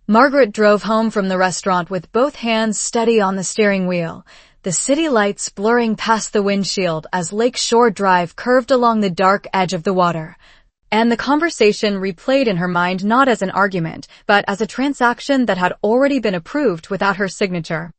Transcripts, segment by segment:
Margaret drove home from the restaurant with both hands steady on the steering wheel, the city lights blurring past the windshield as Lake Shore Drive curved along the dark edge of the water. And the conversation replayed in her mind not as an argument, but as a transaction that had already been approved without her signature.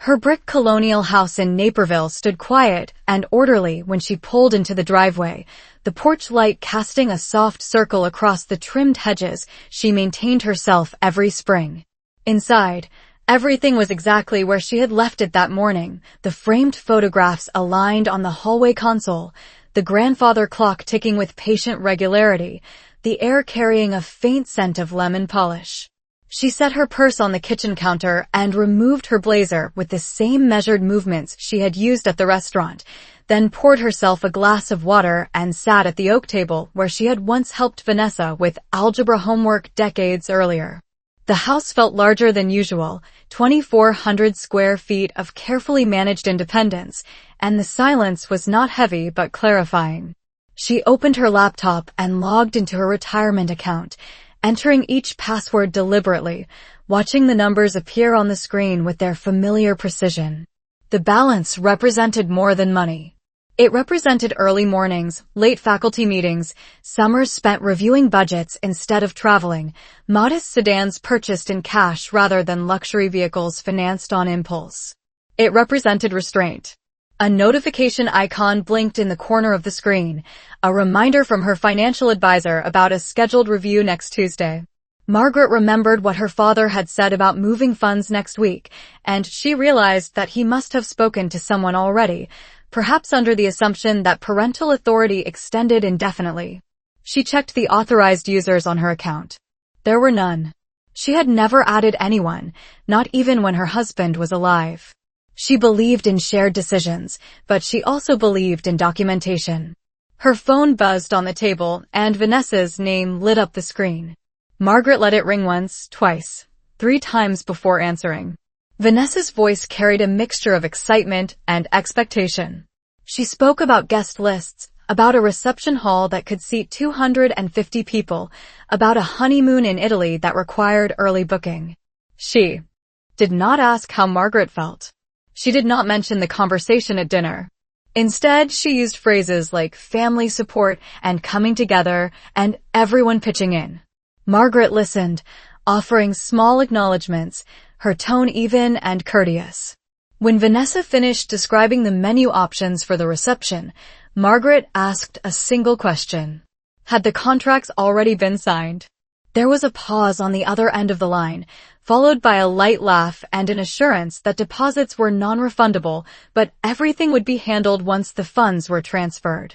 Her brick colonial house in Naperville stood quiet and orderly when she pulled into the driveway, the porch light casting a soft circle across the trimmed hedges she maintained herself every spring. Inside, everything was exactly where she had left it that morning, the framed photographs aligned on the hallway console, the grandfather clock ticking with patient regularity, the air carrying a faint scent of lemon polish. She set her purse on the kitchen counter and removed her blazer with the same measured movements she had used at the restaurant, then poured herself a glass of water and sat at the oak table where she had once helped Vanessa with algebra homework decades earlier. The house felt larger than usual, 2,400 square feet of carefully managed independence, and the silence was not heavy but clarifying. She opened her laptop and logged into her retirement account, entering each password deliberately, watching the numbers appear on the screen with their familiar precision. The balance represented more than money. It represented early mornings, late faculty meetings, summers spent reviewing budgets instead of traveling, modest sedans purchased in cash rather than luxury vehicles financed on impulse. It represented restraint. A notification icon blinked in the corner of the screen, a reminder from her financial advisor about a scheduled review next Tuesday. Margaret remembered what her father had said about moving funds next week, and she realized that he must have spoken to someone already, perhaps under the assumption that parental authority extended indefinitely. She checked the authorized users on her account. There were none. She had never added anyone, not even when her husband was alive. She believed in shared decisions, but she also believed in documentation. Her phone buzzed on the table, and Vanessa's name lit up the screen. Margaret let it ring once, twice, 3 times before answering. Vanessa's voice carried a mixture of excitement and expectation. She spoke about guest lists, about a reception hall that could seat 250 people, about a honeymoon in Italy that required early booking. She did not ask how Margaret felt. She did not mention the conversation at dinner. Instead, she used phrases like family support and coming together and everyone pitching in. Margaret listened, offering small acknowledgments, her tone even and courteous. When Vanessa finished describing the menu options for the reception, Margaret asked a single question. Had the contracts already been signed? There was a pause on the other end of the line, followed by a light laugh and an assurance that deposits were non-refundable, but everything would be handled once the funds were transferred.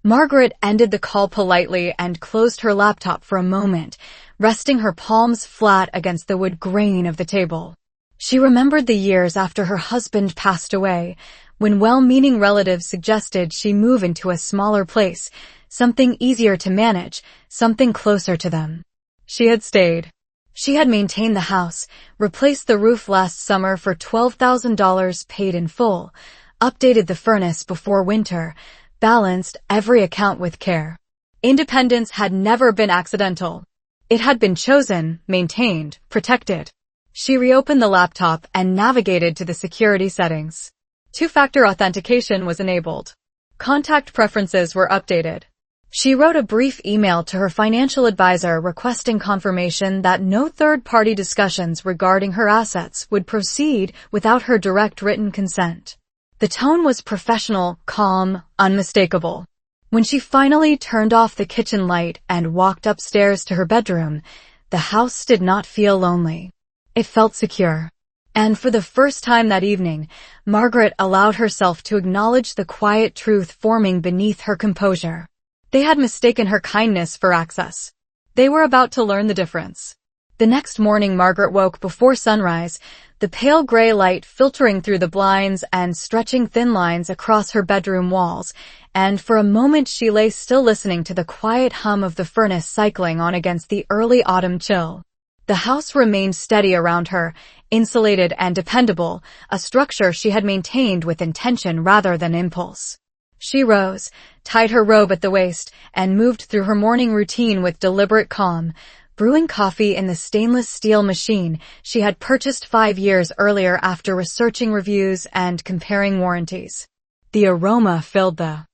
Margaret ended the call politely and closed her laptop for a moment, resting her palms flat against the wood grain of the table. She remembered the years after her husband passed away, when well-meaning relatives suggested she move into a smaller place, something easier to manage, something closer to them. She had stayed. She had maintained the house, replaced the roof last summer for $12,000 paid in full, updated the furnace before winter, balanced every account with care. Independence had never been accidental. It had been chosen, maintained, protected. She reopened the laptop and navigated to the security settings. 2-factor authentication was enabled. Contact preferences were updated. She wrote a brief email to her financial advisor requesting confirmation that no third-party discussions regarding her assets would proceed without her direct written consent. The tone was professional, calm, unmistakable. When she finally turned off the kitchen light and walked upstairs to her bedroom, the house did not feel lonely. It felt secure. And for the first time that evening, Margaret allowed herself to acknowledge the quiet truth forming beneath her composure. They had mistaken her kindness for access. They were about to learn the difference. The next morning Margaret woke before sunrise, the pale gray light filtering through the blinds and stretching thin lines across her bedroom walls, and for a moment she lay still listening to the quiet hum of the furnace cycling on against the early autumn chill. The house remained steady around her, insulated and dependable, a structure she had maintained with intention rather than impulse. She rose, tied her robe at the waist, and moved through her morning routine with deliberate calm, brewing coffee in the stainless steel machine she had purchased 5 years earlier after researching reviews and comparing warranties. The aroma filled the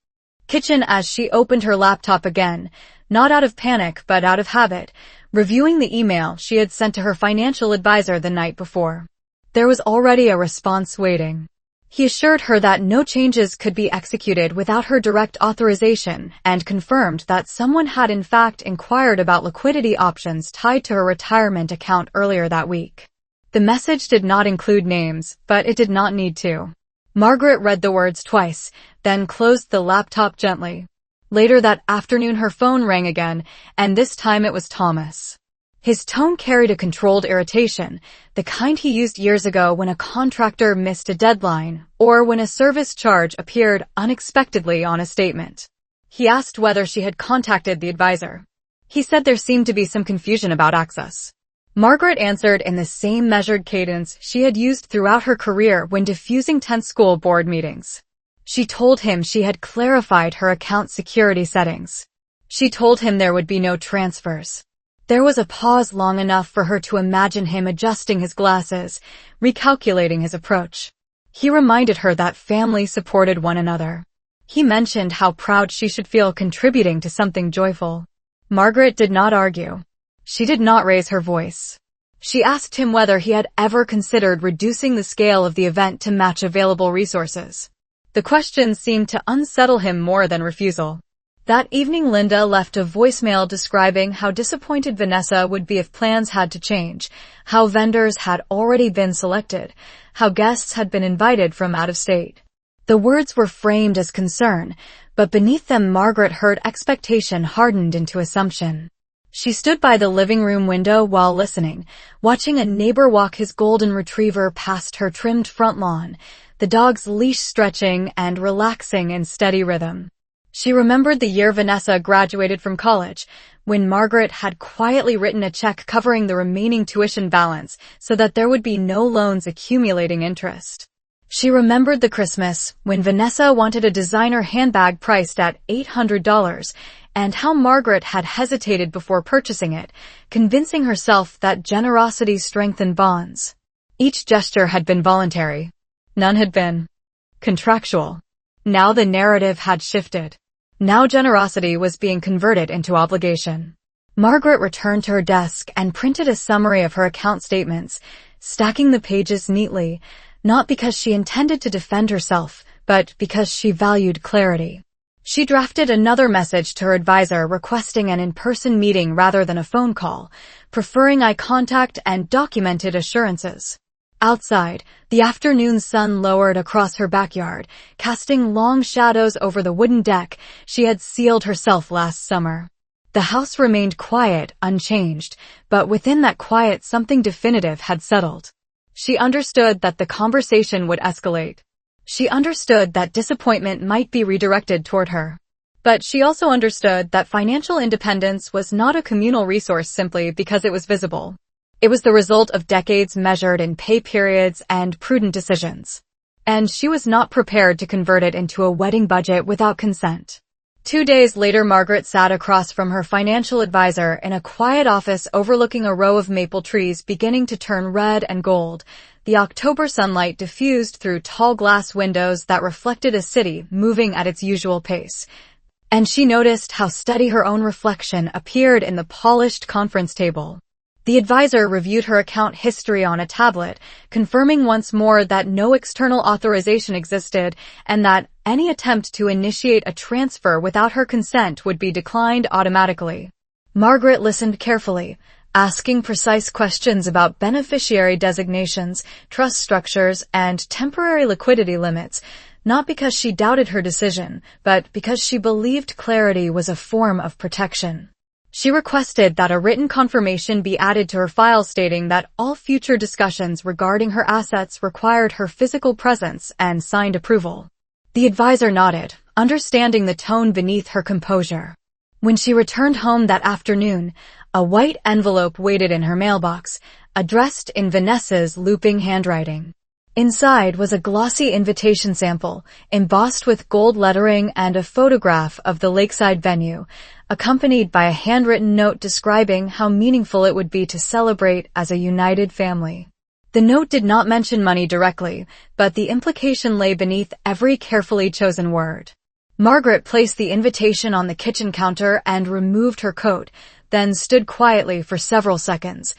kitchen as she opened her laptop again, not out of panic but out of habit, reviewing the email she had sent to her financial advisor the night before. There was already a response waiting. He assured her that no changes could be executed without her direct authorization and confirmed that someone had in fact inquired about liquidity options tied to her retirement account earlier that week. The message did not include names, but it did not need to. Margaret read the words twice, then closed the laptop gently. Later that afternoon her phone rang again, and this time it was Thomas. His tone carried a controlled irritation, the kind he used years ago when a contractor missed a deadline, or when a service charge appeared unexpectedly on a statement. He asked whether she had contacted the advisor. He said there seemed to be some confusion about access. Margaret answered in the same measured cadence she had used throughout her career when diffusing tense school board meetings. She told him she had clarified her account security settings. She told him there would be no transfers. There was a pause long enough for her to imagine him adjusting his glasses, recalculating his approach. He reminded her that family supported one another. He mentioned how proud she should feel contributing to something joyful. Margaret did not argue. She did not raise her voice. She asked him whether he had ever considered reducing the scale of the event to match available resources. The question seemed to unsettle him more than refusal. That evening Linda left a voicemail describing how disappointed Vanessa would be if plans had to change, how vendors had already been selected, how guests had been invited from out of state. The words were framed as concern, but beneath them Margaret heard expectation hardened into assumption. She stood by the living room window while listening, watching a neighbor walk his golden retriever past her trimmed front lawn, the dog's leash stretching and relaxing in steady rhythm. She remembered the year Vanessa graduated from college, when Margaret had quietly written a check covering the remaining tuition balance so that there would be no loans accumulating interest. She remembered the Christmas when Vanessa wanted a designer handbag priced at $800 and how Margaret had hesitated before purchasing it, convincing herself that generosity strengthened bonds. Each gesture had been voluntary. None had been contractual. Now the narrative had shifted. Now generosity was being converted into obligation. Margaret returned to her desk and printed a summary of her account statements, stacking the pages neatly, not because she intended to defend herself, but because she valued clarity. She drafted another message to her advisor requesting an in-person meeting rather than a phone call, preferring eye contact and documented assurances. Outside, the afternoon sun lowered across her backyard, casting long shadows over the wooden deck she had sealed herself last summer. The house remained quiet, unchanged, but within that quiet something definitive had settled. She understood that the conversation would escalate. She understood that disappointment might be redirected toward her. But she also understood that financial independence was not a communal resource simply because it was visible. It was the result of decades measured in pay periods and prudent decisions. And she was not prepared to convert it into a wedding budget without consent. 2 days later, Margaret sat across from her financial advisor in a quiet office overlooking a row of maple trees beginning to turn red and gold. The October sunlight diffused through tall glass windows that reflected a city moving at its usual pace. And she noticed how steady her own reflection appeared in the polished conference table. The advisor reviewed her account history on a tablet, confirming once more that no external authorization existed and that any attempt to initiate a transfer without her consent would be declined automatically. Margaret listened carefully, asking precise questions about beneficiary designations, trust structures, and temporary liquidity limits, not because she doubted her decision, but because she believed clarity was a form of protection. She requested that a written confirmation be added to her file stating that all future discussions regarding her assets required her physical presence and signed approval. The advisor nodded, understanding the tone beneath her composure. When she returned home that afternoon, a white envelope waited in her mailbox, addressed in Vanessa's looping handwriting. Inside was a glossy invitation sample, embossed with gold lettering and a photograph of the lakeside venue, accompanied by a handwritten note describing how meaningful it would be to celebrate as a united family. The note did not mention money directly, but the implication lay beneath every carefully chosen word. Margaret placed the invitation on the kitchen counter and removed her coat, then stood quietly for several seconds,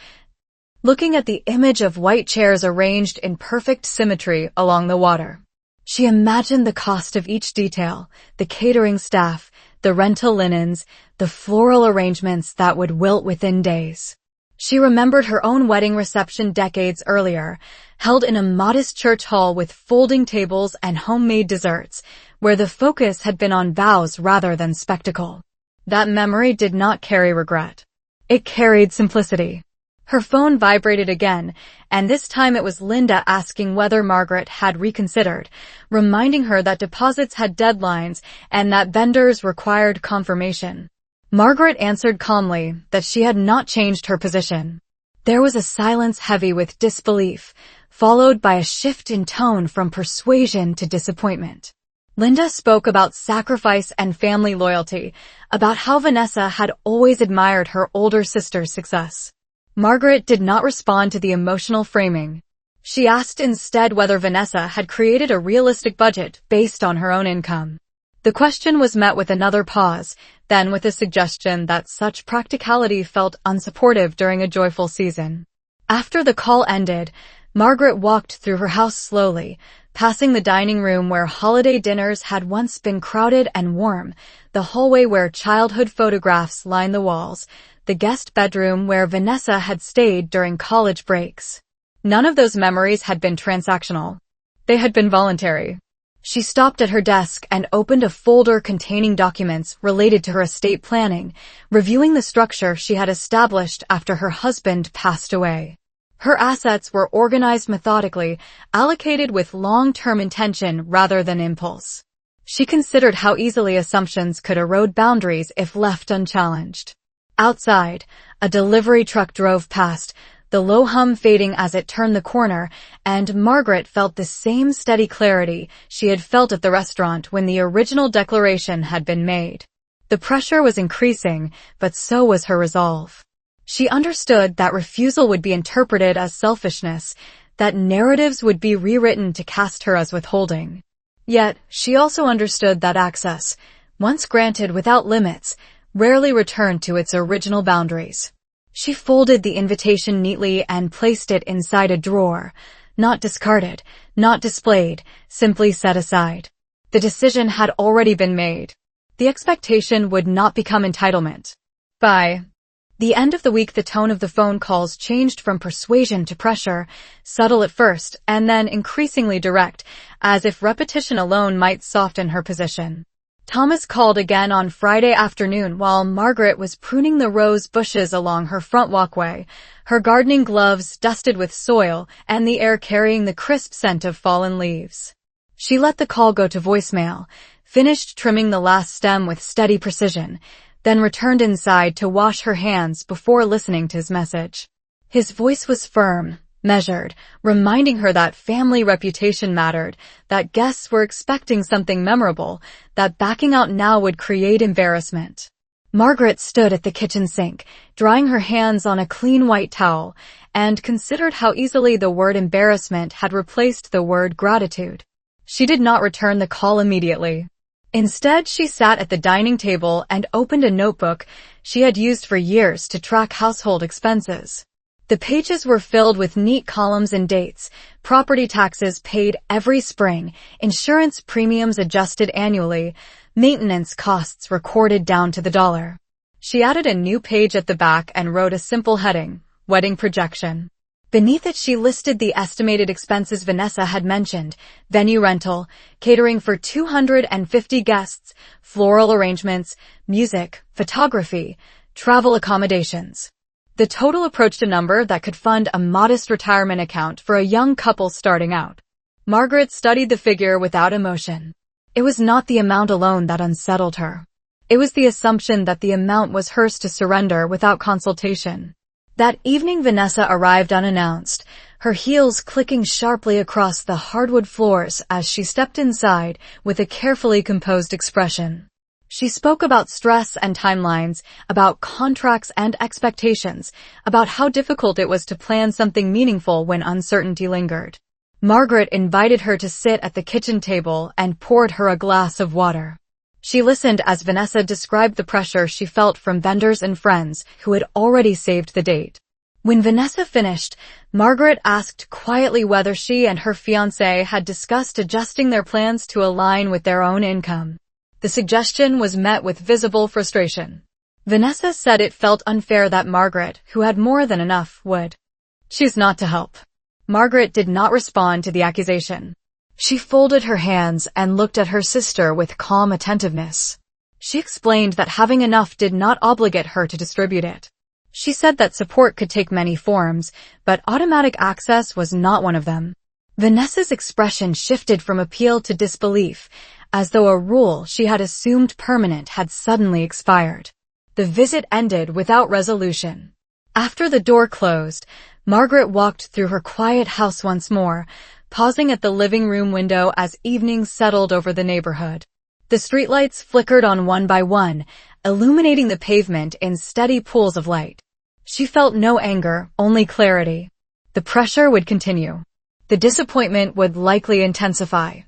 looking at the image of white chairs arranged in perfect symmetry along the water. She imagined the cost of each detail, the catering staff, the rental linens, the floral arrangements that would wilt within days. She remembered her own wedding reception decades earlier, held in a modest church hall with folding tables and homemade desserts, where the focus had been on vows rather than spectacle. That memory did not carry regret. It carried simplicity. Her phone vibrated again, and this time it was Linda asking whether Margaret had reconsidered, reminding her that deposits had deadlines and that vendors required confirmation. Margaret answered calmly that she had not changed her position. There was a silence heavy with disbelief, followed by a shift in tone from persuasion to disappointment. Linda spoke about sacrifice and family loyalty, about how Vanessa had always admired her older sister's success. Margaret did not respond to the emotional framing. She asked instead whether Vanessa had created a realistic budget based on her own income. The question was met with another pause, then with a suggestion that such practicality felt unsupportive during a joyful season. After the call ended, Margaret walked through her house slowly, passing the dining room where holiday dinners had once been crowded and warm, the hallway where childhood photographs lined the walls, the guest bedroom where Vanessa had stayed during college breaks. None of those memories had been transactional. They had been voluntary. She stopped at her desk and opened a folder containing documents related to her estate planning, reviewing the structure she had established after her husband passed away. Her assets were organized methodically, allocated with long-term intention rather than impulse. She considered how easily assumptions could erode boundaries if left unchallenged. Outside, a delivery truck drove past, the low hum fading as it turned the corner, and Margaret felt the same steady clarity she had felt at the restaurant when the original declaration had been made. The pressure was increasing, but so was her resolve. She understood that refusal would be interpreted as selfishness, that narratives would be rewritten to cast her as withholding. Yet, she also understood that access, once granted without limits, rarely returned to its original boundaries. She folded the invitation neatly and placed it inside a drawer, not discarded, not displayed, simply set aside. The decision had already been made. The expectation would not become entitlement. By the end of the week, the tone of the phone calls changed from persuasion to pressure, subtle at first, and then increasingly direct, as if repetition alone might soften her position. Thomas called again on Friday afternoon while Margaret was pruning the rose bushes along her front walkway, her gardening gloves dusted with soil and the air carrying the crisp scent of fallen leaves. She let the call go to voicemail, finished trimming the last stem with steady precision, then returned inside to wash her hands before listening to his message. His voice was firm, measured, reminding her that family reputation mattered, that guests were expecting something memorable, that backing out now would create embarrassment. Margaret stood at the kitchen sink, drying her hands on a clean white towel, and considered how easily the word embarrassment had replaced the word gratitude. She did not return the call immediately. Instead, she sat at the dining table and opened a notebook she had used for years to track household expenses. The pages were filled with neat columns and dates, property taxes paid every spring, insurance premiums adjusted annually, maintenance costs recorded down to the dollar. She added a new page at the back and wrote a simple heading, Wedding Projection. Beneath it she listed the estimated expenses Vanessa had mentioned, venue rental, catering for 250 guests, floral arrangements, music, photography, travel accommodations. The total approached a number that could fund a modest retirement account for a young couple starting out. Margaret studied the figure without emotion. It was not the amount alone that unsettled her. It was the assumption that the amount was hers to surrender without consultation. That evening Vanessa arrived unannounced, her heels clicking sharply across the hardwood floors as she stepped inside with a carefully composed expression. She spoke about stress and timelines, about contracts and expectations, about how difficult it was to plan something meaningful when uncertainty lingered. Margaret invited her to sit at the kitchen table and poured her a glass of water. She listened as Vanessa described the pressure she felt from vendors and friends who had already saved the date. When Vanessa finished, Margaret asked quietly whether she and her fiancé had discussed adjusting their plans to align with their own income. The suggestion was met with visible frustration. Vanessa said it felt unfair that Margaret, who had more than enough, would choose not to help. Margaret did not respond to the accusation. She folded her hands and looked at her sister with calm attentiveness. She explained that having enough did not obligate her to distribute it. She said that support could take many forms, but automatic access was not one of them. Vanessa's expression shifted from appeal to disbelief, as though a rule she had assumed permanent had suddenly expired. The visit ended without resolution. After the door closed, Margaret walked through her quiet house once more, pausing at the living room window as evening settled over the neighborhood. The streetlights flickered on one by one, illuminating the pavement in steady pools of light. She felt no anger, only clarity. The pressure would continue. The disappointment would likely intensify.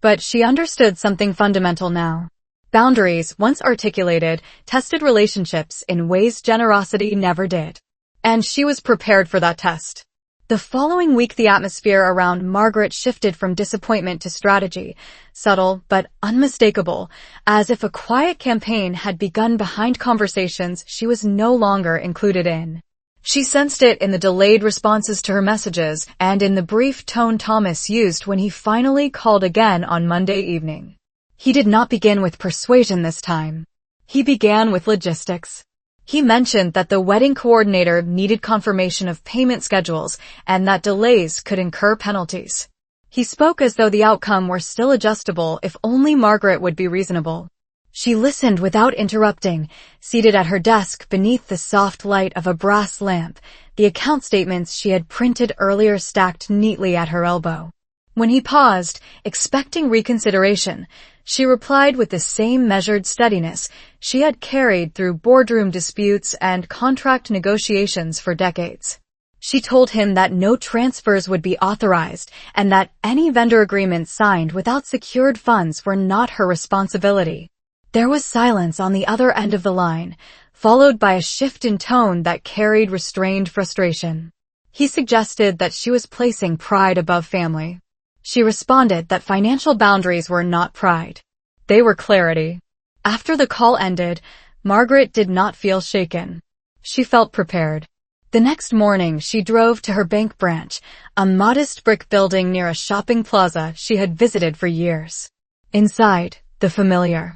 But she understood something fundamental now. Boundaries, once articulated, tested relationships in ways generosity never did. And she was prepared for that test. The following week the atmosphere around Margaret shifted from disappointment to strategy, subtle but unmistakable, as if a quiet campaign had begun behind conversations she was no longer included in. She sensed it in the delayed responses to her messages and in the brief tone Thomas used when he finally called again on Monday evening. He did not begin with persuasion this time. He began with logistics. He mentioned that the wedding coordinator needed confirmation of payment schedules and that delays could incur penalties. He spoke as though the outcome were still adjustable if only Margaret would be reasonable. She listened without interrupting, seated at her desk beneath the soft light of a brass lamp, the account statements she had printed earlier stacked neatly at her elbow. When he paused, expecting reconsideration, she replied with the same measured steadiness she had carried through boardroom disputes and contract negotiations for decades. She told him that no transfers would be authorized and that any vendor agreements signed without secured funds were not her responsibility. There was silence on the other end of the line, followed by a shift in tone that carried restrained frustration. He suggested that she was placing pride above family. She responded that financial boundaries were not pride. They were clarity. After the call ended, Margaret did not feel shaken. She felt prepared. The next morning, she drove to her bank branch, a modest brick building near a shopping plaza she had visited for years. Inside, the familiar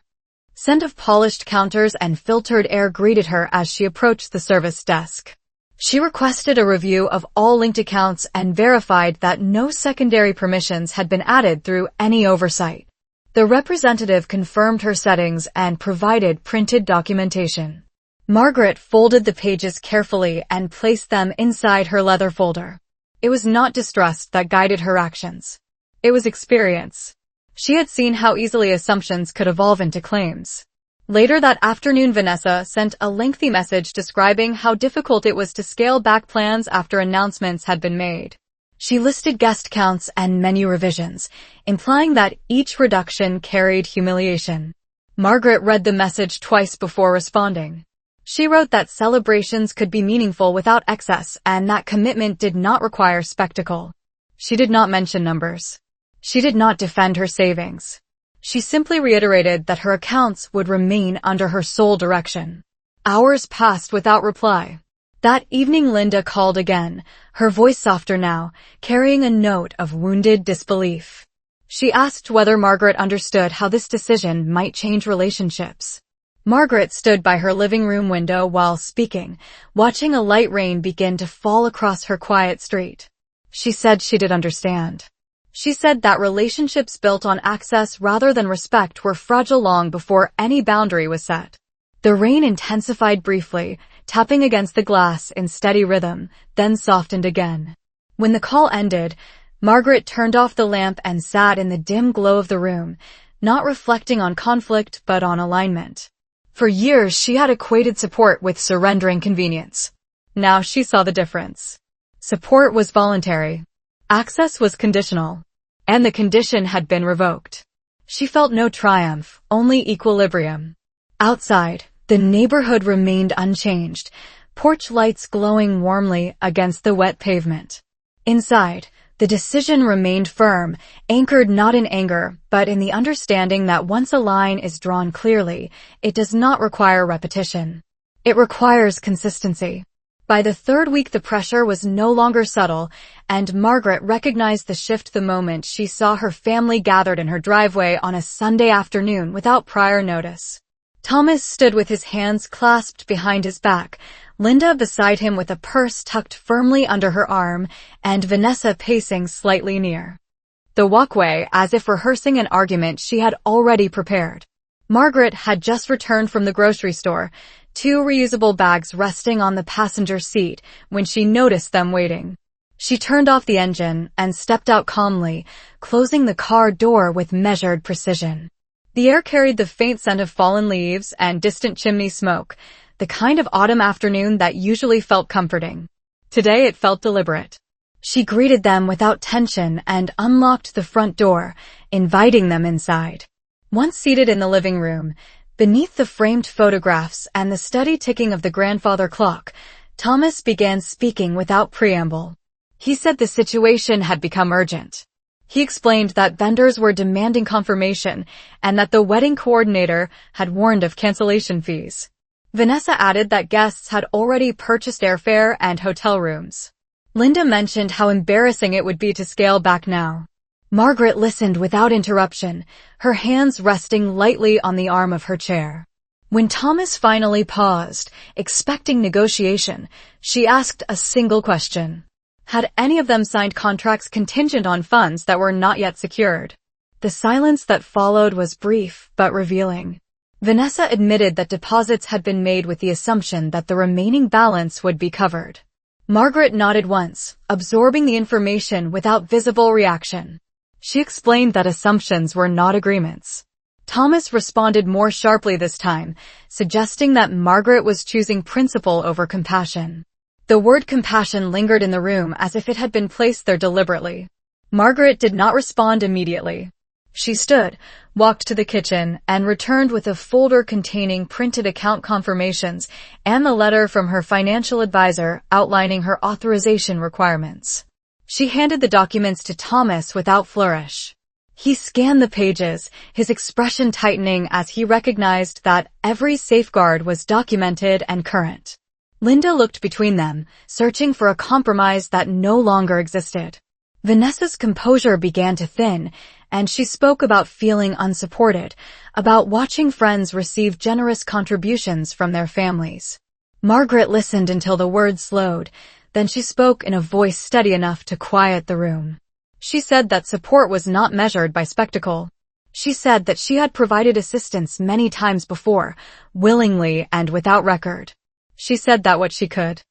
scent of polished counters and filtered air greeted her as she approached the service desk. She requested a review of all linked accounts and verified that no secondary permissions had been added through any oversight. The representative confirmed her settings and provided printed documentation. Margaret folded the pages carefully and placed them inside her leather folder. It was not distrust that guided her actions. It was experience. She had seen how easily assumptions could evolve into claims. Later that afternoon, Vanessa sent a lengthy message describing how difficult it was to scale back plans after announcements had been made. She listed guest counts and menu revisions, implying that each reduction carried humiliation. Margaret read the message twice before responding. She wrote that celebrations could be meaningful without excess and that commitment did not require spectacle. She did not mention numbers. She did not defend her savings. She simply reiterated that her accounts would remain under her sole direction. Hours passed without reply. That evening Linda called again, her voice softer now, carrying a note of wounded disbelief. She asked whether Margaret understood how this decision might change relationships. Margaret stood by her living room window while speaking, watching a light rain begin to fall across her quiet street. She said she did understand. She said that relationships built on access rather than respect were fragile long before any boundary was set. The rain intensified briefly, tapping against the glass in steady rhythm, then softened again. When the call ended, Margaret turned off the lamp and sat in the dim glow of the room, not reflecting on conflict but on alignment. For years she had equated support with surrendering convenience. Now she saw the difference. Support was voluntary. Access was conditional. And the condition had been revoked. She felt no triumph, only equilibrium. Outside, the neighborhood remained unchanged, porch lights glowing warmly against the wet pavement. Inside, the decision remained firm, anchored not in anger, but in the understanding that once a line is drawn clearly, it does not require repetition. It requires consistency. By the third week the pressure was no longer subtle, and Margaret recognized the shift the moment she saw her family gathered in her driveway on a Sunday afternoon without prior notice. Thomas stood with his hands clasped behind his back, Linda beside him with a purse tucked firmly under her arm, and Vanessa pacing slightly near the walkway as if rehearsing an argument she had already prepared. Margaret had just returned from the grocery store, 2 reusable bags resting on the passenger seat, when she noticed them waiting. She turned off the engine and stepped out calmly, closing the car door with measured precision. The air carried the faint scent of fallen leaves and distant chimney smoke, the kind of autumn afternoon that usually felt comforting. Today it felt deliberate. She greeted them without tension and unlocked the front door, inviting them inside. Once seated in the living room, beneath the framed photographs and the steady ticking of the grandfather clock, Thomas began speaking without preamble. He said the situation had become urgent. He explained that vendors were demanding confirmation and that the wedding coordinator had warned of cancellation fees. Vanessa added that guests had already purchased airfare and hotel rooms. Linda mentioned how embarrassing it would be to scale back now. Margaret listened without interruption, her hands resting lightly on the arm of her chair. When Thomas finally paused, expecting negotiation, she asked a single question. Had any of them signed contracts contingent on funds that were not yet secured? The silence that followed was brief but revealing. Vanessa admitted that deposits had been made with the assumption that the remaining balance would be covered. Margaret nodded once, absorbing the information without visible reaction. She explained that assumptions were not agreements. Thomas responded more sharply this time, suggesting that Margaret was choosing principle over compassion. The word compassion lingered in the room as if it had been placed there deliberately. Margaret did not respond immediately. She stood, walked to the kitchen, and returned with a folder containing printed account confirmations and the letter from her financial advisor outlining her authorization requirements. She handed the documents to Thomas without flourish. He scanned the pages, his expression tightening as he recognized that every safeguard was documented and current. Linda looked between them, searching for a compromise that no longer existed. Vanessa's composure began to thin, and she spoke about feeling unsupported, about watching friends receive generous contributions from their families. Margaret listened until the words slowed, then she spoke in a voice steady enough to quiet the room. She said that support was not measured by spectacle. She said that she had provided assistance many times before, willingly and without record. She said that what she could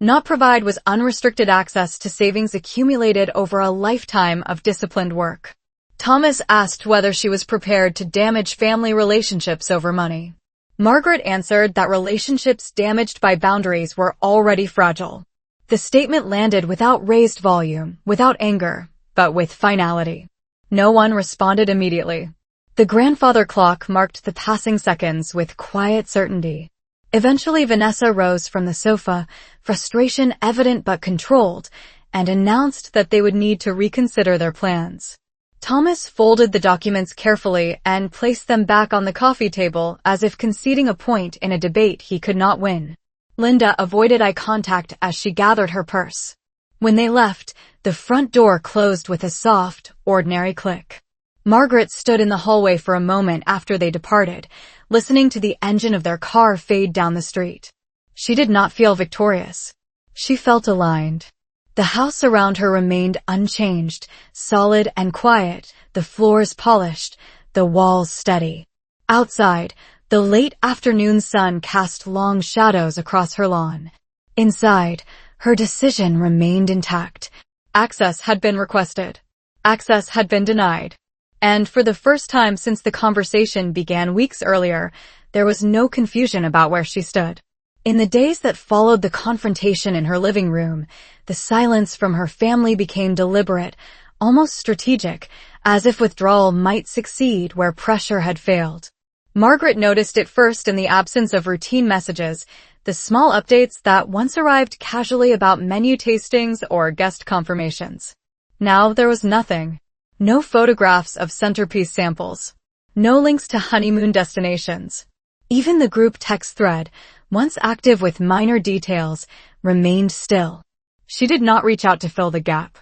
not provide was unrestricted access to savings accumulated over a lifetime of disciplined work. Thomas asked whether she was prepared to damage family relationships over money. Margaret answered that relationships damaged by boundaries were already fragile. The statement landed without raised volume, without anger, but with finality. No one responded immediately. The grandfather clock marked the passing seconds with quiet certainty. Eventually Vanessa rose from the sofa, frustration evident but controlled, and announced that they would need to reconsider their plans. Thomas folded the documents carefully and placed them back on the coffee table as if conceding a point in a debate he could not win. Linda avoided eye contact as she gathered her purse. When they left, the front door closed with a soft, ordinary click. Margaret stood in the hallway for a moment after they departed, listening to the engine of their car fade down the street. She did not feel victorious. She felt aligned. The house around her remained unchanged, solid and quiet, the floors polished, the walls steady. Outside, the late afternoon sun cast long shadows across her lawn. Inside, her decision remained intact. Access had been requested. Access had been denied. And for the first time since the conversation began weeks earlier, there was no confusion about where she stood. In the days that followed the confrontation in her living room, the silence from her family became deliberate, almost strategic, as if withdrawal might succeed where pressure had failed. Margaret noticed it first in the absence of routine messages, the small updates that once arrived casually about menu tastings or guest confirmations. Now there was nothing. No photographs of centerpiece samples. No links to honeymoon destinations. Even the group text thread, once active with minor details, remained still. She did not reach out to fill the gap.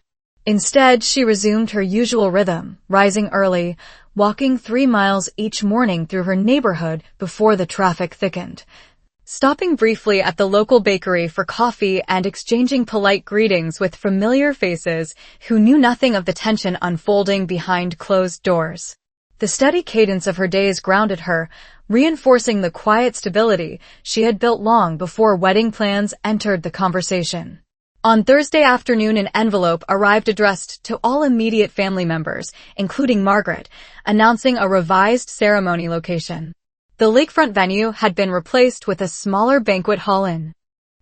Instead, she resumed her usual rhythm, rising early, walking 3 miles each morning through her neighborhood before the traffic thickened, stopping briefly at the local bakery for coffee and exchanging polite greetings with familiar faces who knew nothing of the tension unfolding behind closed doors. The steady cadence of her days grounded her, reinforcing the quiet stability she had built long before wedding plans entered the conversation. On Thursday afternoon, an envelope arrived addressed to all immediate family members, including Margaret, announcing a revised ceremony location. The lakefront venue had been replaced with a smaller banquet hall in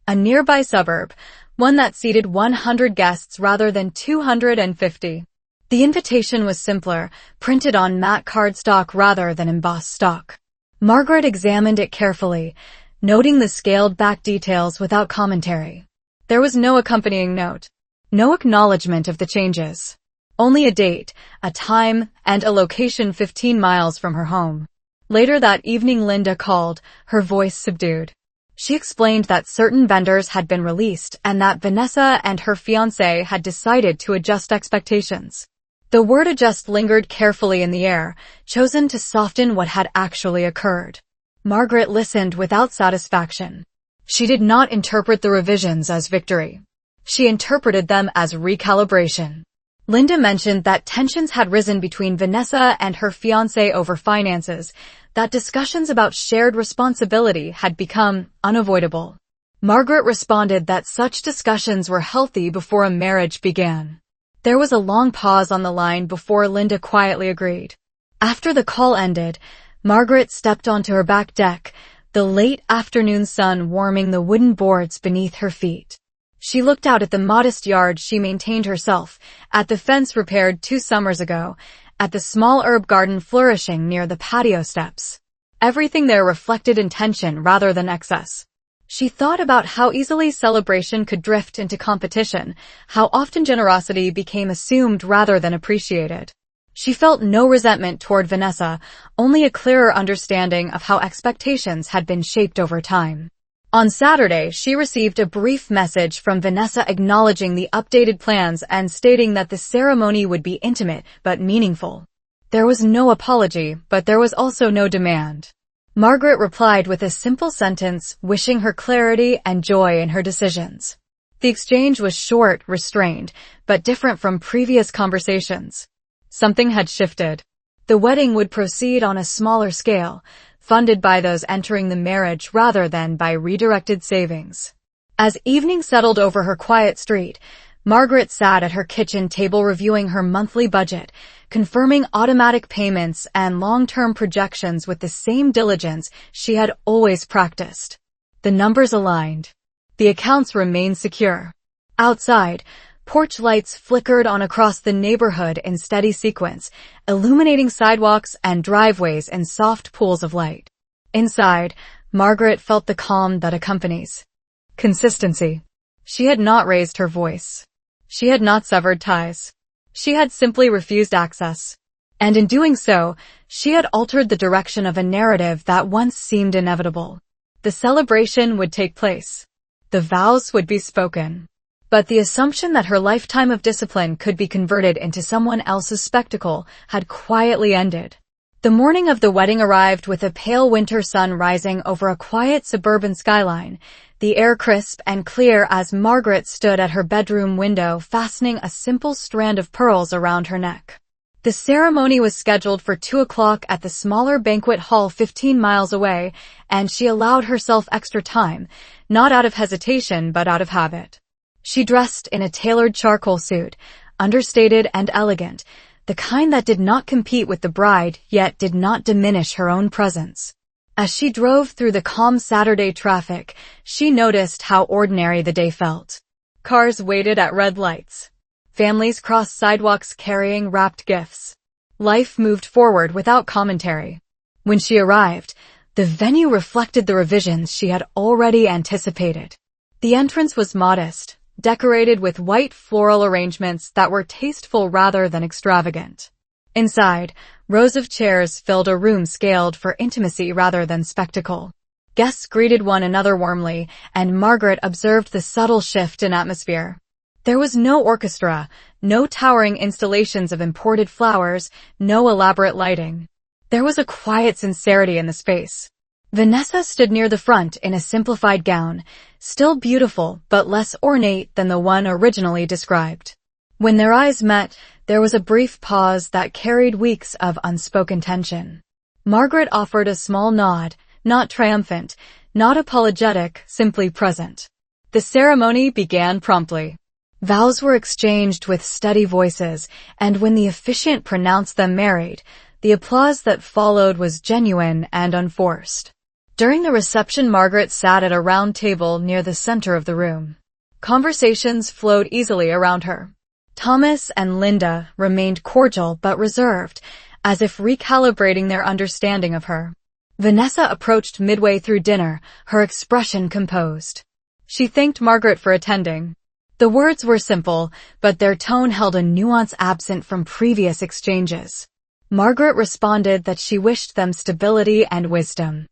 a nearby suburb, one that seated 100 guests rather than 250. The invitation was simpler, printed on matte cardstock rather than embossed stock. Margaret examined it carefully, noting the scaled-back details without commentary. There was no accompanying note, no acknowledgement of the changes. Only a date, a time, and a location 15 miles from her home. Later that evening, Linda called, her voice subdued. She explained that certain vendors had been released and that Vanessa and her fiancé had decided to adjust expectations. The word adjust lingered carefully in the air, chosen to soften what had actually occurred. Margaret listened without satisfaction. She did not interpret the revisions as victory. She interpreted them as recalibration. Linda mentioned that tensions had risen between Vanessa and her fiancé over finances, that discussions about shared responsibility had become unavoidable. Margaret responded that such discussions were healthy before a marriage began. There was a long pause on the line before Linda quietly agreed. After the call ended, Margaret stepped onto her back deck, the late afternoon sun warming the wooden boards beneath her feet. She looked out at the modest yard she maintained herself, at the fence repaired 2 summers ago, at the small herb garden flourishing near the patio steps. Everything there reflected intention rather than excess. She thought about how easily celebration could drift into competition, how often generosity became assumed rather than appreciated. She felt no resentment toward Vanessa, only a clearer understanding of how expectations had been shaped over time. On Saturday, she received a brief message from Vanessa acknowledging the updated plans and stating that the ceremony would be intimate but meaningful. There was no apology, but there was also no demand. Margaret replied with a simple sentence, wishing her clarity and joy in her decisions. The exchange was short, restrained, but different from previous conversations. Something had shifted. The wedding would proceed on a smaller scale, funded by those entering the marriage rather than by redirected savings. As evening settled over her quiet street, Margaret sat at her kitchen table reviewing her monthly budget, confirming automatic payments and long-term projections with the same diligence she had always practiced. The numbers aligned. The accounts remained secure. Outside, porch lights flickered on across the neighborhood in steady sequence, illuminating sidewalks and driveways in soft pools of light. Inside, Margaret felt the calm that accompanies consistency. She had not raised her voice. She had not severed ties. She had simply refused access. And in doing so, she had altered the direction of a narrative that once seemed inevitable. The celebration would take place. The vows would be spoken. But the assumption that her lifetime of discipline could be converted into someone else's spectacle had quietly ended. The morning of the wedding arrived with a pale winter sun rising over a quiet suburban skyline, the air crisp and clear as Margaret stood at her bedroom window fastening a simple strand of pearls around her neck. The ceremony was scheduled for 2 o'clock at the smaller banquet hall 15 miles away, and she allowed herself extra time, not out of hesitation but out of habit. She dressed in a tailored charcoal suit, understated and elegant, the kind that did not compete with the bride, yet did not diminish her own presence. As she drove through the calm Saturday traffic, she noticed how ordinary the day felt. Cars waited at red lights. Families crossed sidewalks carrying wrapped gifts. Life moved forward without commentary. When she arrived, the venue reflected the revisions she had already anticipated. The entrance was modest, decorated with white floral arrangements that were tasteful rather than extravagant. Inside, rows of chairs filled a room scaled for intimacy rather than spectacle. Guests greeted one another warmly, and Margaret observed the subtle shift in atmosphere. There was no orchestra, no towering installations of imported flowers, no elaborate lighting. There was a quiet sincerity in the space. Vanessa stood near the front in a simplified gown, still beautiful but less ornate than the one originally described. When their eyes met, there was a brief pause that carried weeks of unspoken tension. Margaret offered a small nod, not triumphant, not apologetic, simply present. The ceremony began promptly. Vows were exchanged with steady voices, and when the officiant pronounced them married, the applause that followed was genuine and unforced. During the reception, Margaret sat at a round table near the center of the room. Conversations flowed easily around her. Thomas and Linda remained cordial but reserved, as if recalibrating their understanding of her. Vanessa approached midway through dinner, her expression composed. She thanked Margaret for attending. The words were simple, but their tone held a nuance absent from previous exchanges. Margaret responded that she wished them stability and wisdom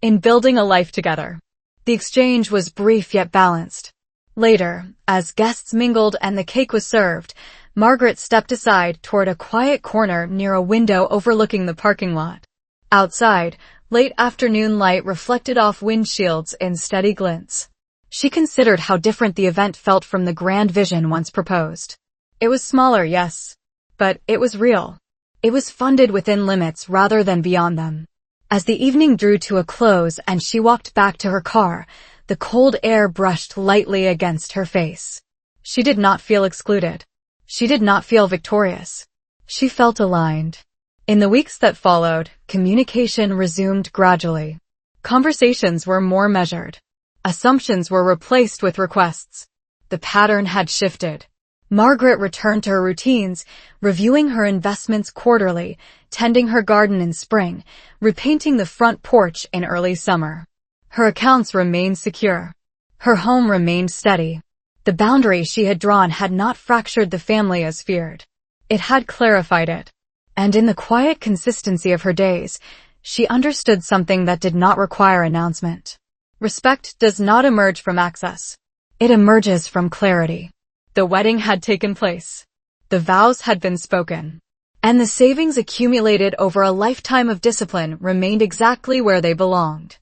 in building a life together. The exchange was brief yet balanced. Later, as guests mingled and the cake was served, Margaret stepped aside toward a quiet corner near a window overlooking the parking lot. Outside, late afternoon light reflected off windshields in steady glints. She considered how different the event felt from the grand vision once proposed. It was smaller, yes, but it was real. It was funded within limits rather than beyond them. As the evening drew to a close and she walked back to her car, the cold air brushed lightly against her face. She did not feel excluded. She did not feel victorious. She felt aligned. In the weeks that followed, communication resumed gradually. Conversations were more measured. Assumptions were replaced with requests. The pattern had shifted. Margaret returned to her routines, reviewing her investments quarterly, tending her garden in spring, repainting the front porch in early summer. Her accounts remained secure. Her home remained steady. The boundary she had drawn had not fractured the family as feared. It had clarified it. And in the quiet consistency of her days, she understood something that did not require announcement. Respect does not emerge from access. It emerges from clarity. The wedding had taken place. The vows had been spoken. And the savings accumulated over a lifetime of discipline remained exactly where they belonged.